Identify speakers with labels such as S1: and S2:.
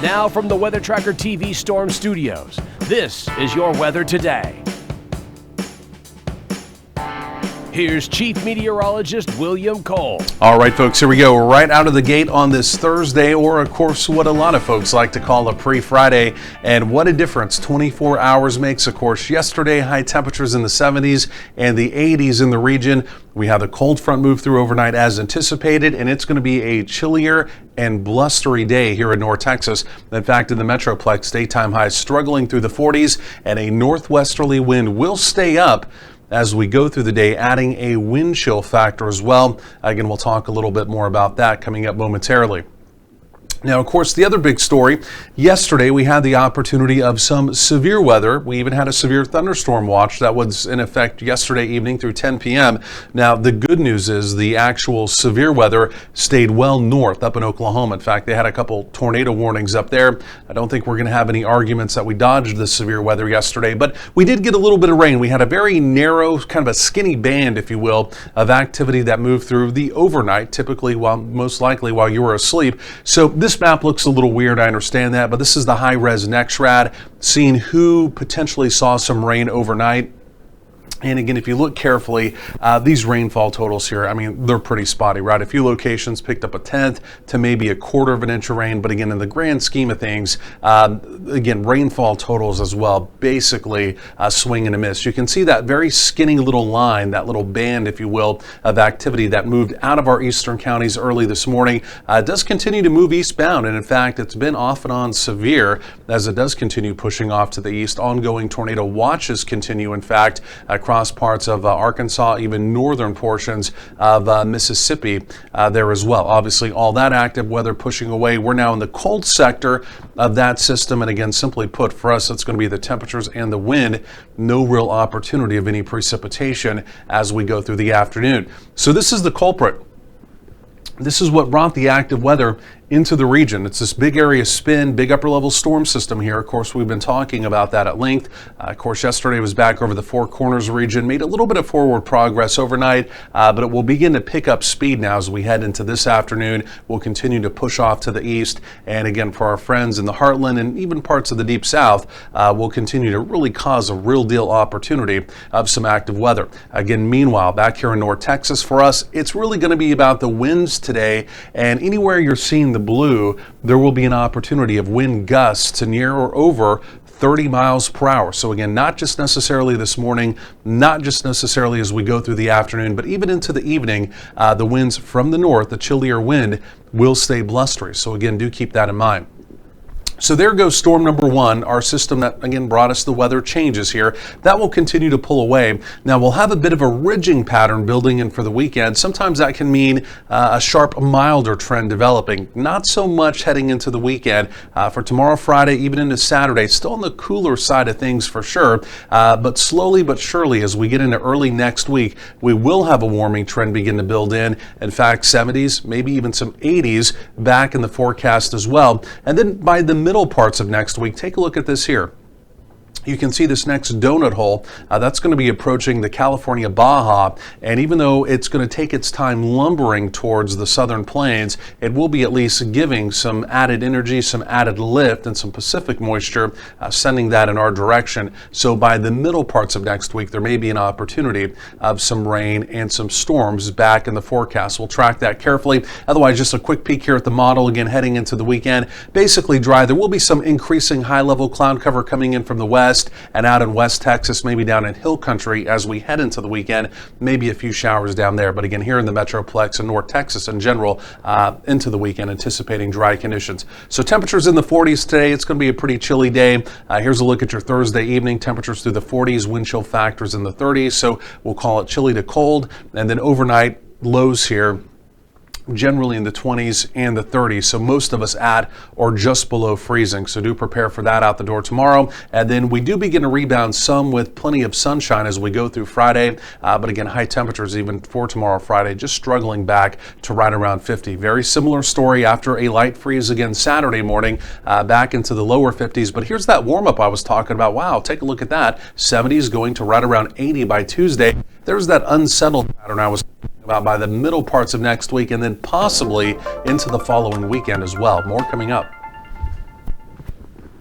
S1: Now from the Weather Tracker TV Storm Studios, this is your weather today. Here's Chief Meteorologist William Cole.
S2: All right, folks, here we go. Right out of the gate on this Thursday, or of course, what a lot of folks like to call a pre-Friday. And what a difference 24 hours makes, of course. Yesterday, high temperatures in the 70s and the 80s in the region. We had the cold front move through overnight as anticipated, and it's going to be a chillier and blustery day here in North Texas. In fact, in the Metroplex, daytime highs struggling through the 40s, and a northwesterly wind will stay up as we go through the day, adding a wind chill factor as well. Again, we'll talk a little bit more about that coming up momentarily. Now, of course, the other big story, yesterday we had the opportunity of some severe weather. We even had a severe thunderstorm watch that was in effect yesterday evening through 10 p.m. Now, the good news is the actual severe weather stayed well north up in Oklahoma. In fact, they had a couple tornado warnings up there. I don't think we're going to have any arguments that we dodged the severe weather yesterday, but we did get a little bit of rain. We had a very narrow, kind of a skinny band, if you will, of activity that moved through the overnight, typically, most likely while you were asleep. So this map looks a little weird, I understand that, but this is the high-res NEXRAD, seeing who potentially saw some rain overnight. And again, if you look carefully, these rainfall totals here, I mean, they're pretty spotty, right? A few locations picked up a tenth to maybe a quarter of an inch of rain. But again, in the grand scheme of things, again, rainfall totals as well, basically swing and a miss. You can see that very skinny little line, that little band, if you will, of activity that moved out of our eastern counties early this morning. It does continue to move eastbound. And in fact, it's been off and on severe as it does continue pushing off to the east. Ongoing tornado watches continue, in fact, across parts of Arkansas, even northern portions of Mississippi there as well. Obviously, all that active weather pushing away. We're now in the cold sector of that system. And again, simply put, for us, it's going to be the temperatures and the wind. No real opportunity of any precipitation as we go through the afternoon. So this is the culprit. This is what brought the active weather into the region. It's this big area spin, big upper level storm system here. Of course, we've been talking about that at length. Of course, yesterday was back over the Four Corners region, made a little bit of forward progress overnight, but it will begin to pick up speed now as we head into this afternoon. We'll continue to push off to the east. And again, for our friends in the heartland and even parts of the deep south, will continue to really cause a real deal opportunity of some active weather. Again, meanwhile, back here in North Texas for us, it's really going to be about the winds today, and anywhere you're seeing the blue, there will be an opportunity of wind gusts to near or over 30 miles per hour. So again, not just necessarily this morning, not just necessarily as we go through the afternoon, but even into the evening, the winds from the north, the chillier wind, will stay blustery. So again, do keep that in mind. So there goes storm number one, our system that, again, brought us the weather changes here. That will continue to pull away. Now, we'll have a bit of a ridging pattern building in for the weekend. Sometimes that can mean a sharp, milder trend developing. Not so much heading into the weekend. For tomorrow, Friday, even into Saturday, still on the cooler side of things for sure. But slowly but surely, as we get into early next week, we will have a warming trend begin to build in. In fact, 70s, maybe even some 80s back in the forecast as well. And then by the middle parts of next week, take a look at this here. You can see this next donut hole, that's going to be approaching the California Baja, and even though it's going to take its time lumbering towards the southern plains, it will be at least giving some added energy, some added lift, and some Pacific moisture, sending that in our direction. So by the middle parts of next week, there may be an opportunity of some rain and some storms back in the forecast. We'll track that carefully. Otherwise, just a quick peek here at the model, again, heading into the weekend. Basically dry. There will be some increasing high-level cloud cover coming in from the west and out in West Texas, maybe down in Hill Country as we head into the weekend, maybe a few showers down there. But again, here in the Metroplex and North Texas in general, into the weekend, anticipating dry conditions. So temperatures in the 40s today. It's going to be a pretty chilly day. Here's a look at your Thursday evening. Temperatures through the 40s, wind chill factors in the 30s. So we'll call it chilly to cold. And then overnight lows here, generally in the 20s and the 30s, so most of us at or just below freezing. So do prepare for that out the door tomorrow. And then we do begin to rebound some with plenty of sunshine as we go through Friday. But again, high temperatures even for tomorrow, Friday, just struggling back to right around 50. Very similar story after a light freeze again Saturday morning, back into the lower 50s. But here's that warm up I was talking about. Wow, take a look at that. 70s going to right around 80 by Tuesday. There's that unsettled pattern I was talking about by the middle parts of next week, and then possibly into the following weekend as well. More coming up.